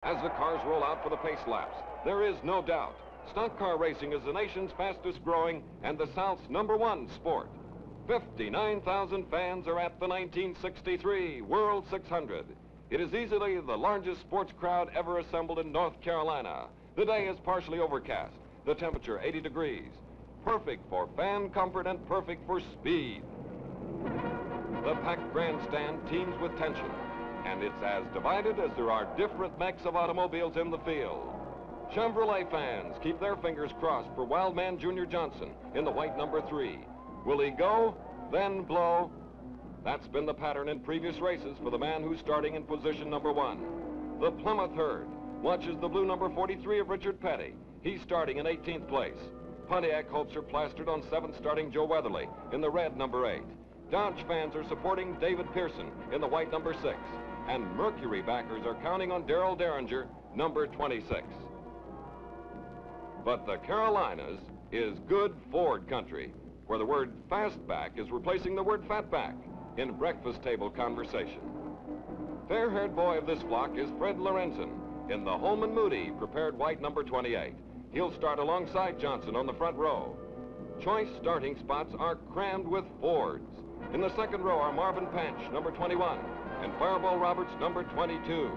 As the cars roll out for the pace laps, there is no doubt stock car racing is the nation's fastest growing and the South's #1 sport. 59,000 fans are at the 1963 World 600. It is easily the largest sports crowd ever assembled in North Carolina. The day is partially overcast, the temperature 80 degrees. Perfect for fan comfort and perfect for speed. The packed grandstand teems with tension, and it's as divided as there are different makes of automobiles in the field. Chevrolet fans keep their fingers crossed for Wildman Junior Johnson in the white #3. Will he go, then blow? That's been the pattern in previous races for the man who's starting in position #1. The Plymouth herd watches the blue #43 of Richard Petty. He's starting in 18th place. Pontiac hopes are plastered on 7th starting Joe Weatherly in the red #8. Dodge fans are supporting David Pearson in the white #6. And Mercury backers are counting on Darrell Derringer, #26. But the Carolinas is good Ford country, where the word fastback is replacing the word fatback in breakfast table conversation. Fair-haired boy of this flock is Fred Lorenzen in the Holman Moody prepared white #28. He'll start alongside Johnson on the front row. Choice starting spots are crammed with Fords. In the second row are Marvin Panch, #21, and Fireball Roberts, #22.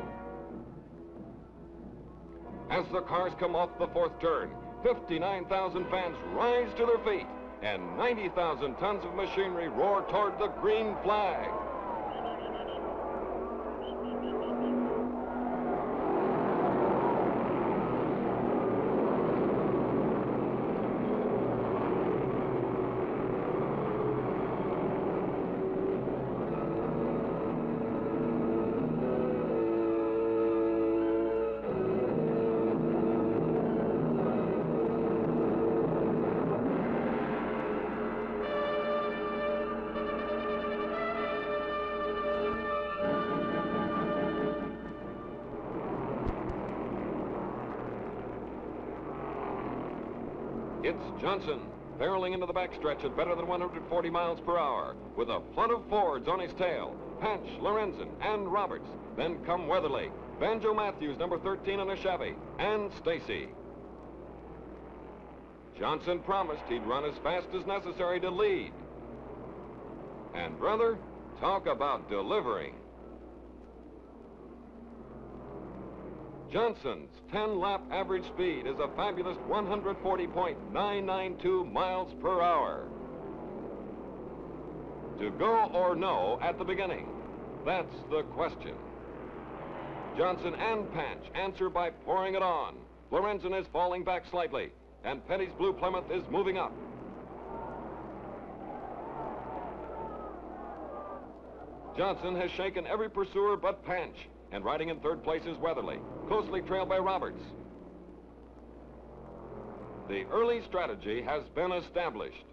As the cars come off the fourth turn, 59,000 fans rise to their feet, and 90,000 tons of machinery roar toward the green flag. It's Johnson, barreling into the backstretch at better than 140 miles per hour, with a flood of Fords on his tail. Panch, Lorenzen, and Roberts. Then come Weatherly, Banjo Matthews, #13 in a Chevy, and Stacy. Johnson promised he'd run as fast as necessary to lead. And brother, talk about delivering. Johnson's 10-lap average speed is a fabulous 140.992 miles per hour. To go or no at the beginning? That's the question. Johnson and Panch answer by pouring it on. Lorenzen is falling back slightly, and Petty's blue Plymouth is moving up. Johnson has shaken every pursuer but Panch, and riding in third place is Weatherly, closely trailed by Roberts. The early strategy has been established.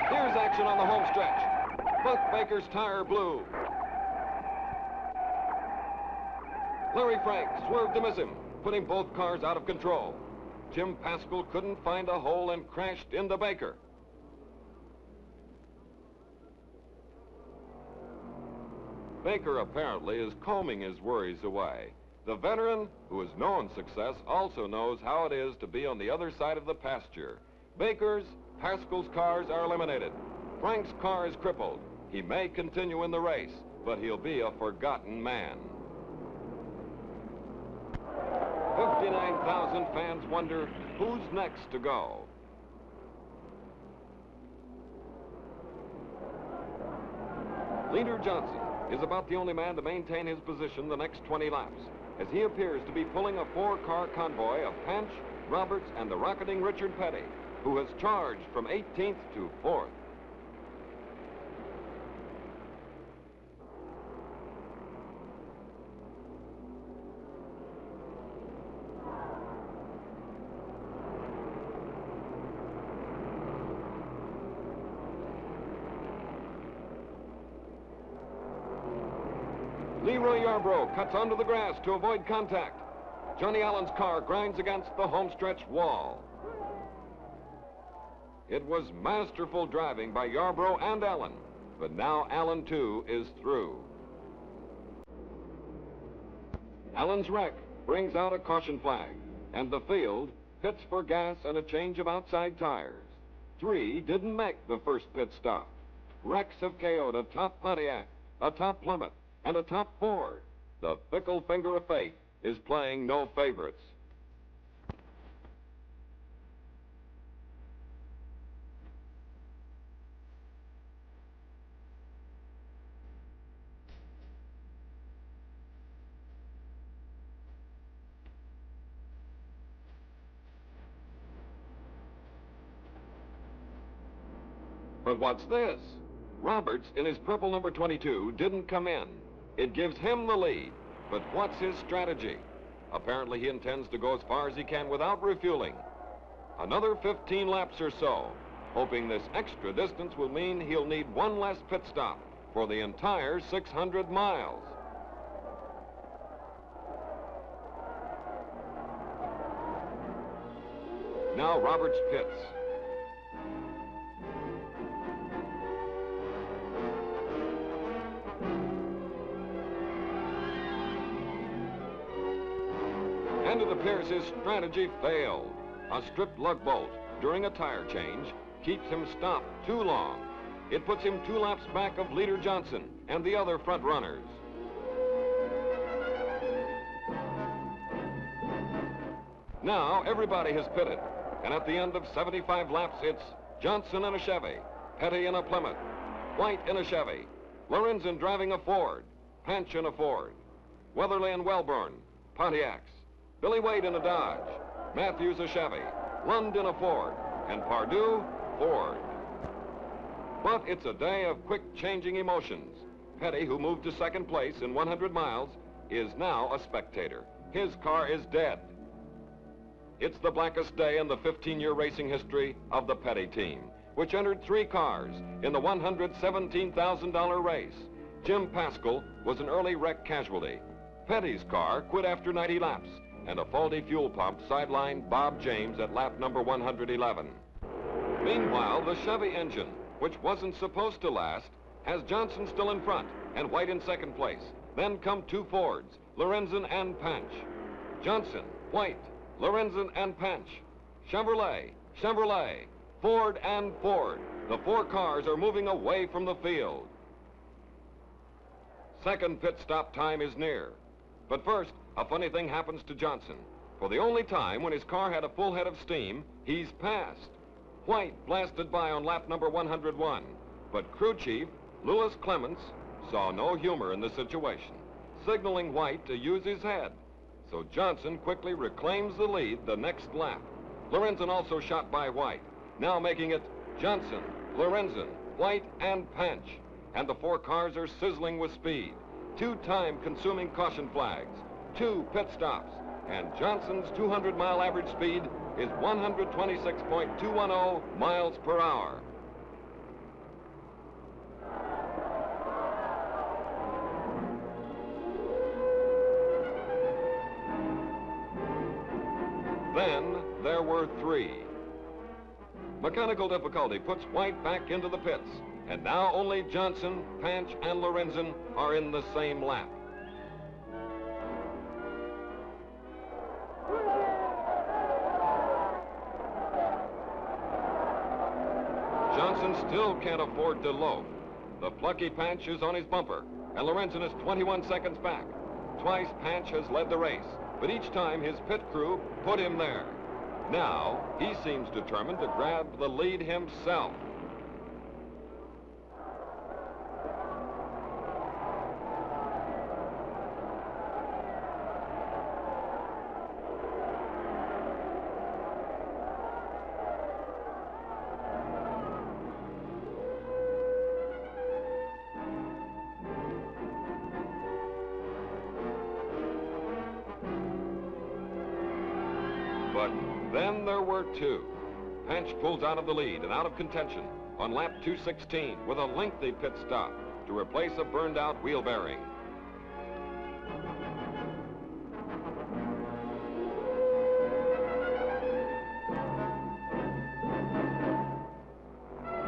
Here's action on the home stretch. Buck Baker's tire blew. Larry Frank swerved to miss him, putting both cars out of control. Jim Pascal couldn't find a hole and crashed into Baker. Baker apparently is combing his worries away. The veteran, who has known success, also knows how it is to be on the other side of the pasture. Baker's, Pascal's cars are eliminated. Frank's car is crippled. He may continue in the race, but he'll be a forgotten man. 59,000 fans wonder who's next to go. Leader Johnson is about the only man to maintain his position the next 20 laps, as he appears to be pulling a 4-car convoy of Panch, Roberts, and the rocketing Richard Petty, who has charged from 18th to 4th. Leroy Yarbrough cuts onto the grass to avoid contact. Johnny Allen's car grinds against the homestretch wall. It was masterful driving by Yarbrough and Allen, but now Allen, too, is through. Allen's wreck brings out a caution flag, and the field pits for gas and a change of outside tires. 3 didn't make the first pit stop. Wrecks have KO'd a top Pontiac, a top Plymouth, and a top Ford. The fickle finger of fate is playing no favorites. But what's this? Roberts, in his purple number 22, didn't come in. It gives him the lead. But what's his strategy? Apparently he intends to go as far as he can without refueling. Another 15 laps or so, hoping this extra distance will mean he'll need one less pit stop for the entire 600 miles. Now Roberts pits. And it appears his strategy failed. A stripped lug bolt during a tire change keeps him stopped too long. It puts him 2 laps back of leader Johnson and the other front runners. Now everybody has pitted, and at the end of 75 laps, it's Johnson in a Chevy, Petty in a Plymouth, White in a Chevy, Lorenzen driving a Ford, Panch in a Ford, Weatherly and Wellborn, Pontiacs, Billy Wade in a Dodge, Matthews a Chevy, Lund in a Ford, and Pardue, Ford. But it's a day of quick changing emotions. Petty, who moved to second place in 100 miles, is now a spectator. His car is dead. It's the blackest day in the 15-year racing history of the Petty team, which entered 3 cars in the $117,000 race. Jim Pascal was an early wreck casualty. Petty's car quit after 90 laps, and a faulty fuel pump sidelined Bob James at lap number 111. Meanwhile, the Chevy engine, which wasn't supposed to last, has Johnson still in front and White in second place. Then come 2 Fords, Lorenzen and Panch. Johnson, White, Lorenzen and Panch. Chevrolet, Chevrolet, Ford and Ford. The 4 cars are moving away from the field. Second pit stop time is near. But first, a funny thing happens to Johnson. For the only time when his car had a full head of steam, he's passed. White blasted by on lap number 101, but crew chief Lewis Clements saw no humor in the situation, signaling White to use his head. So Johnson quickly reclaims the lead the next lap. Lorenzen also shot by White, now making it Johnson, Lorenzen, White, and Panch. And the 4 cars are sizzling with speed. 2 time-consuming caution flags, 2 pit stops, and Johnson's 200-mile average speed is 126.210 miles per hour. Then there were 3. Mechanical difficulty puts White back into the pits, and now only Johnson, Panch, and Lorenzen are in the same lap. Johnson still can't afford to loaf. The plucky Panch is on his bumper, and Lorenzen is 21 seconds back. Twice Panch has led the race, but each time his pit crew put him there. Now, he seems determined to grab the lead himself. But then there were 2. Panch pulls out of the lead and out of contention on lap 216 with a lengthy pit stop to replace a burned-out wheel bearing.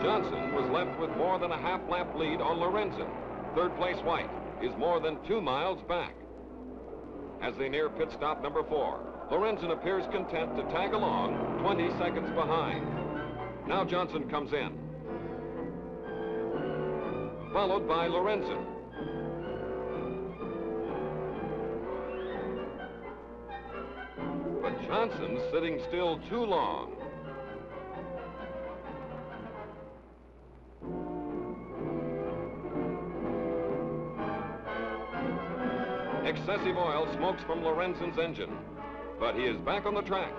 Johnson was left with more than a half-lap lead on Lorenzen. Third place White is more than 2 miles back. As they near pit stop number 4, Lorenzen appears content to tag along 20 seconds behind. Now Johnson comes in, followed by Lorenzen. But Johnson's sitting still too long. Excessive oil smokes from Lorenzen's engine, but he is back on the track.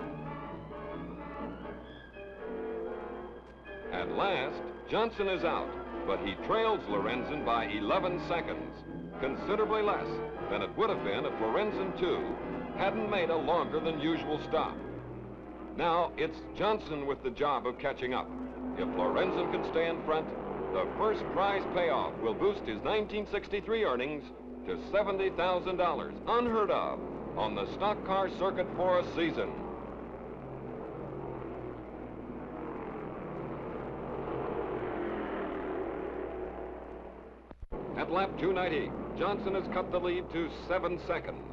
At last, Johnson is out, but he trails Lorenzen by 11 seconds, considerably less than it would have been if Lorenzen, too, hadn't made a longer than usual stop. Now, it's Johnson with the job of catching up. If Lorenzen can stay in front, the first prize payoff will boost his 1963 earnings to $70,000, unheard of on the stock car circuit for a season. At lap 290, Johnson has cut the lead to 7 seconds.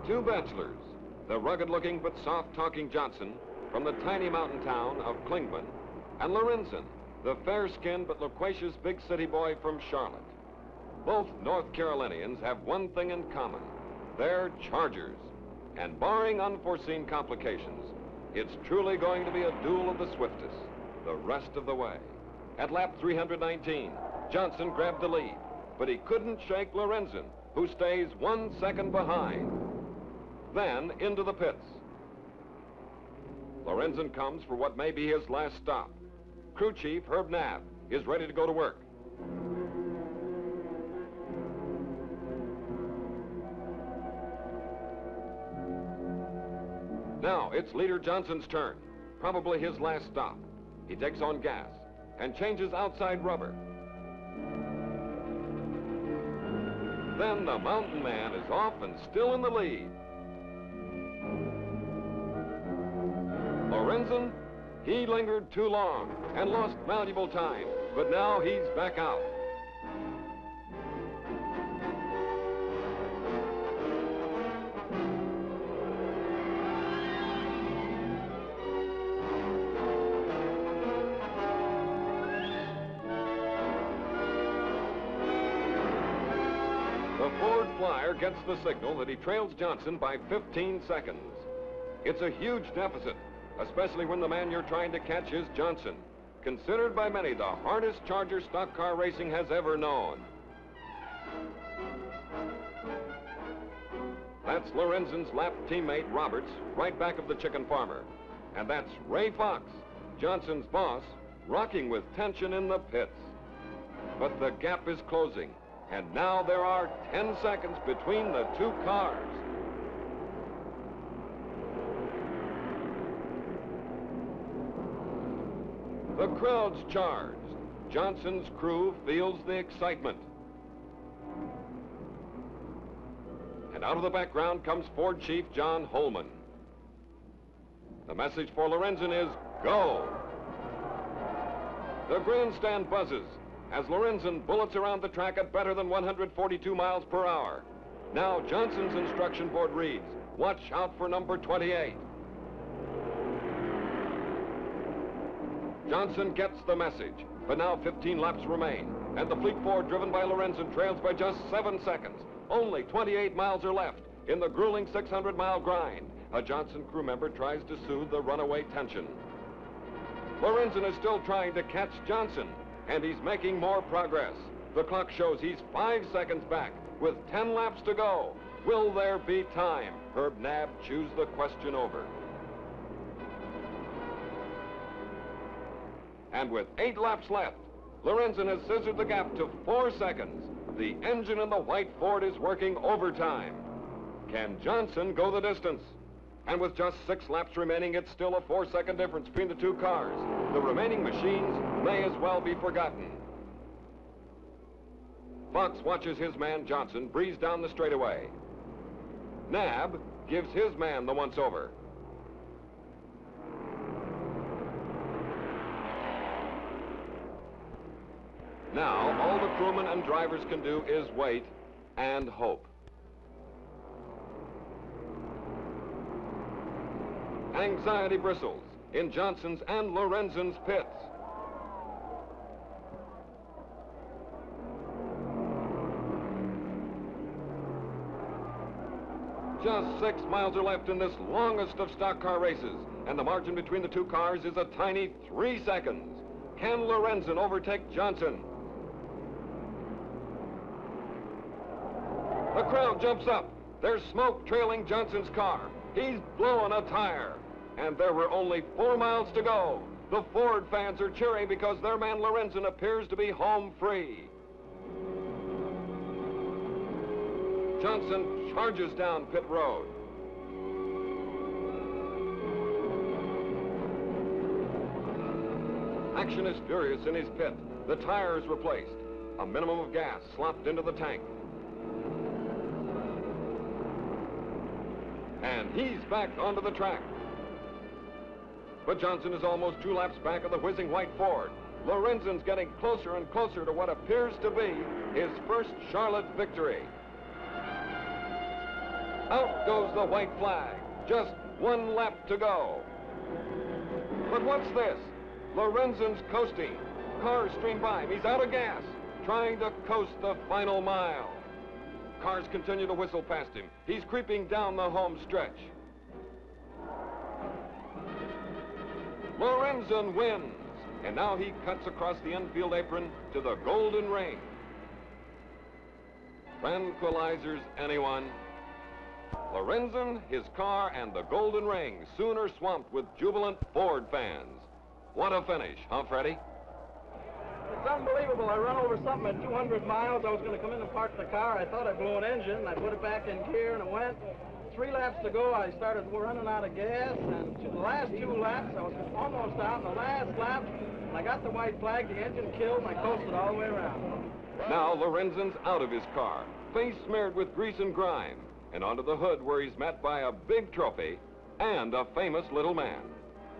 Two bachelors, the rugged-looking but soft-talking Johnson from the tiny mountain town of Klingman, and Lorenzen, the fair-skinned but loquacious big city boy from Charlotte. Both North Carolinians have one thing in common. They're Chargers. And barring unforeseen complications, it's truly going to be a duel of the swiftest the rest of the way. At lap 319, Johnson grabbed the lead, but he couldn't shake Lorenzen, who stays 1 second behind. Then into the pits. Lorenzen comes for what may be his last stop. Crew Chief Herb Knapp is ready to go to work. Now, it's Leader Johnson's turn, probably his last stop. He takes on gas and changes outside rubber. Then the mountain man is off and still in the lead. Lorenzen, he lingered too long and lost valuable time, but now he's back out. The Ford Flyer gets the signal that he trails Johnson by 15 seconds. It's a huge deficit, especially when the man you're trying to catch is Johnson, considered by many the hardest Charger stock car racing has ever known. That's Lorenzen's lap teammate Roberts, right back of the chicken farmer. And that's Ray Fox, Johnson's boss, rocking with tension in the pits. But the gap is closing, and now there are 10 seconds between the two cars. The crowd's charged. Johnson's crew feels the excitement. And out of the background comes Ford Chief John Holman. The message for Lorenzen is, go! The grandstand buzzes as Lorenzen bullets around the track at better than 142 miles per hour. Now Johnson's instruction board reads, watch out for number 28. Johnson gets the message, but now 15 laps remain, and the Fleet Ford driven by Lorenzen trails by just 7 seconds. Only 28 miles are left in the grueling 600-mile grind. A Johnson crew member tries to soothe the runaway tension. Lorenzen is still trying to catch Johnson, and he's making more progress. The clock shows he's 5 seconds back with 10 laps to go. Will there be time? Herb Knapp chews the question over. And with 8 laps left, Lorenzen has scissored the gap to 4 seconds. The engine in the white Ford is working overtime. Can Johnson go the distance? And with just 6 laps remaining, it's still a 4-second difference between the two cars. The remaining machines may as well be forgotten. Fox watches his man Johnson breeze down the straightaway. Knapp gives his man the once-over. Now, all the crewmen and drivers can do is wait and hope. Anxiety bristles in Johnson's and Lorenzen's pits. Just 6 miles are left in this longest of stock car races, and the margin between the two cars is a tiny 3 seconds. Can Lorenzen overtake Johnson? The crowd jumps up. There's smoke trailing Johnson's car. He's blowing a tire. And there were only 4 miles to go. The Ford fans are cheering because their man Lorenzen appears to be home free. Johnson charges down pit road. Action is furious in his pit. The tire is replaced. A minimum of gas slopped into the tank. And he's back onto the track. But Johnson is almost 2 laps back of the whizzing white Ford. Lorenzen's getting closer and closer to what appears to be his first Charlotte victory. Out goes the white flag. Just 1 lap to go. But what's this? Lorenzen's coasting. Cars stream by him. He's out of gas, trying to coast the final mile. Cars continue to whistle past him. He's creeping down the home stretch. Lorenzen wins, and now he cuts across the infield apron to the golden ring. Tranquilizers, anyone? Lorenzen, his car, and the golden ring soon are swamped with jubilant Ford fans. What a finish, huh, Freddie? It's unbelievable. I run over something at 200 miles. I was going to come in and park the car. I thought I blew an engine. I put it back in gear, and it went. 3 laps to go, I started running out of gas, and the last 2 laps, I was almost out. In the last lap, when I got the white flag, the engine killed, and I coasted all the way around. Now Lorenzen's out of his car, face smeared with grease and grime, and onto the hood where he's met by a big trophy and a famous little man.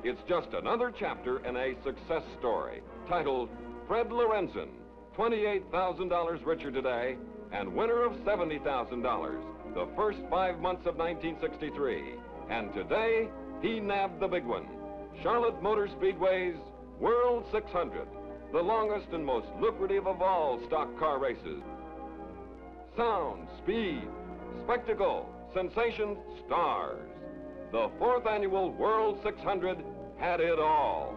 It's just another chapter in a success story titled Fred Lorenzen, $28,000 richer today and winner of $70,000 the first 5 months of 1963. And today, he nabbed the big one, Charlotte Motor Speedway's World 600, the longest and most lucrative of all stock car races. Sound, speed, spectacle, sensation, stars. The 4th annual World 600 had it all.